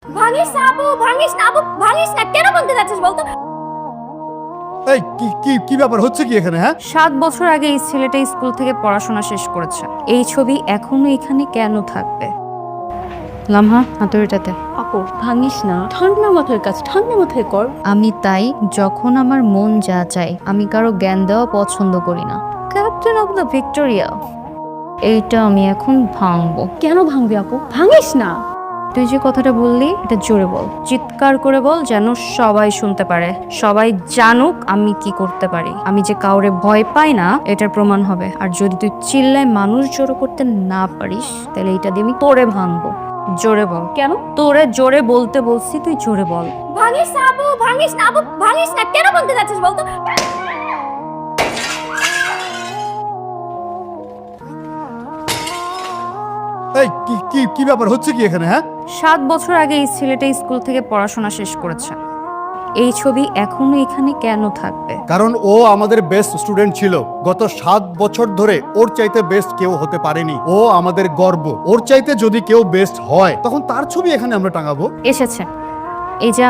ভাঙিস না আপু, ভাঙিস না আপু, ভাঙিস না। কেন বলতে যাচ্ছিস বলতো? এই কি কি কি ব্যাপার হচ্ছে কি এখানে? হ্যাঁ, 7 বছর আগে এই ছেলেটা স্কুল থেকে পড়াশোনা শেষ করেছে। এই ছবি এখনো এখানে কেন থাকবে? লামহা, হাতুড়িটাতে। আপু ভাঙিস না, ঠান্ডা মাথায় কাজ, ঠান্ডা মাথায় কর। আমি তাই যখন আমার মন যা চাই, আমি কারো জ্ঞান দেওয়া পছন্দ করি না। ক্যাপ্টেন অফ দ্য ভিক্টোরিয়া, এইটা আমি এখন ভাঙবো। কেন ভাঙবি আপু? ভাঙিস না। তুই যে কথাটা বললি এটা জোরে বল, চিৎকার করে বল, যেন সবাই শুনতে পারে, সবাই জানুক আমি কি করতে পারি। আমি যে কাউরে ভয় পাই না এটার প্রমাণ হবে। আর যদি তুই চিল্লায় মানুষ জড়ো করতে না পারিস তাহলে এটা দিয়ে আমি তোরে ভাঙবো। জোরে বল। কেন? তোরে জোরে বলতে বলছি, তুই জোরে বল। ভাঙিস না আপু, ভাঙিস না আপু, ভাঙিস না। কেন বলতে যাচ্ছিস বলতো? এই কি কি কি ব্যাপার হচ্ছে কি এখানে? হ্যাঁ, 7 বছর আগে এই ছেলেটা স্কুল থেকে পড়াশোনা শেষ করেছে। এই ছবি এখনো এখানে কেন থাকবে? কারণ ও আমাদের বেস্ট স্টুডেন্ট ছিল। গত 7 বছর ধরে ওর চাইতে বেস্ট কেউ হতে পারেনি। ও আমাদের গর্ব। ওর চাইতে যদি কেউ বেস্ট হয় তখন তার ছবি এখানে আমরা টাঙাবো। এসেছে। এই যে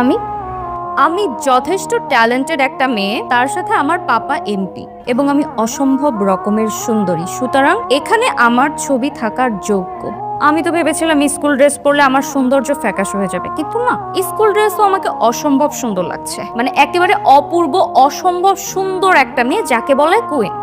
আমি যথেষ্ট ট্যালেন্টেড একটা মেয়ে, তার সাথে আমার পাপা এমপি, এবং আমি অসম্ভব রকমের সুন্দরী। সুতরাং এখানে আমার ছবি থাকার যোগ্য। আমি তো ভেবেছিলাম স্কুল ড্রেস পরলে আমার সৌন্দর্য ফ্যাকাশ হয়ে যাবে, কিন্তু না, স্কুল ড্রেসও আমাকে অসম্ভব সুন্দর লাগছে। মানে একেবারে অপূর্ব, অসম্ভব সুন্দর একটা মেয়ে, যাকে বলে কুইন।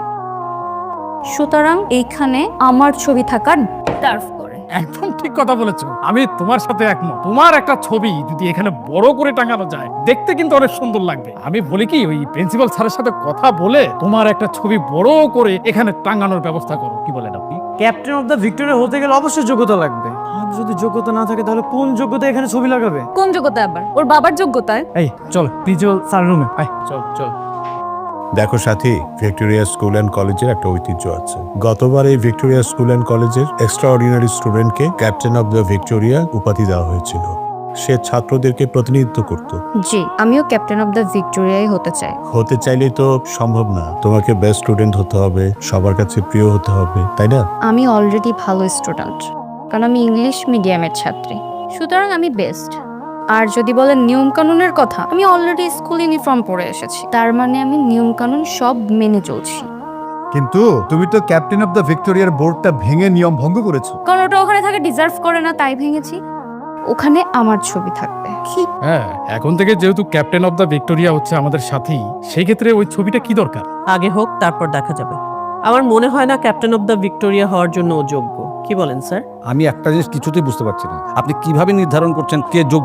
সুতরাং এইখানে আমার ছবি থাকার ডিজার্ভ করে। একদম ঠিক কথা বলেছো, আমি তোমার সাথে একমত। তোমার একটা ছবি যদি এখানে বড় করে টাঙানো যায়, দেখতে কিন্তু অনেক সুন্দর লাগবে। আমি বলি কি, ওই প্রিন্সিপাল স্যারের সাথে কথা বলে তোমার একটা ছবি বড় করে এখানে টাঙানোর ব্যবস্থা করো। কি বলেন আপনি? ক্যাপ্টেন অফ দ্য ভিক্টোরিয়া হতে গেলে অবশ্যই যোগ্যতা লাগবে। আর যদি যোগ্যতা না থাকে তাহলে কোন যোগ্যতা এখানে ছবি লাগাবে? কোন যোগ্যতা আবার? ওর বাবার যোগ্যতায়। এই চল প্রিন্সিপাল স্যার রুমে আয়। চল চল। দেখো সাথী, ভিক্টোরিয়া স্কুল অ্যান্ড কলেজের একটা ঐতিহ্য আছে। গতবার এই ভিক্টোরিয়া স্কুল অ্যান্ড কলেজের এক্সট্রা অর্ডিনারি স্টুডেন্টকে ক্যাপ্টেন অফ দ্য ভিক্টোরিয়া উপাধি দেওয়া হয়েছিল। সে ছাত্রদেরকে প্রতিনিধিত্ব করত। জি, আমিও ক্যাপ্টেন অফ দ্য ভিক্টোরিয়াই হতে চাই। হতে চাইলেই তো সম্ভব না। তোমাকে বেস্ট স্টুডেন্ট হতে হবে, সবার কাছে প্রিয় হতে হবে, তাই না? আমি অলরেডি ভালো স্টুডেন্ট, কারণ আমি ইংলিশ মিডিয়ামের ছাত্রী। সুতরাং আমি বেস্ট। আর যদি বলেন নিয়ম কানুনের কথা, আমি অলরেডি স্কুল ইউনিফর্ম পরে এসেছি, তার মানে আমি নিয়ম কানুন সব মেনে চলছি। কিন্তু তুমি তো ক্যাপ্টেন অফ দ্য ভিক্টোরিয়ার বোর্ডটা ভেঙে নিয়ম ভঙ্গ করেছো। কারণ ওটা ওখানে থাকে ডিজার্ভ করে না, তাই ভেঙেছি। ওখানে আমার ছবি থাকবে। হ্যাঁ, এখন থেকে যেহেতু ক্যাপ্টেন অফ দ্য ভিক্টোরিয়া হচ্ছে আমাদের সাথী, সেই ক্ষেত্রে ওই ছবিটা কি দরকার? আগে হোক, তারপর দেখা যাবে। আমার মনে হয় না ক্যাপ্টেন অফ দ্য ভিক্টোরিয়া হওয়ার জন্য ও যোগ্য। কি বলেন স্যার? আমি একটা জিনিস কিছুতেই বুঝতে পারছি না, আপনি কিভাবে নির্ধারণ করছেন কে যোগ্য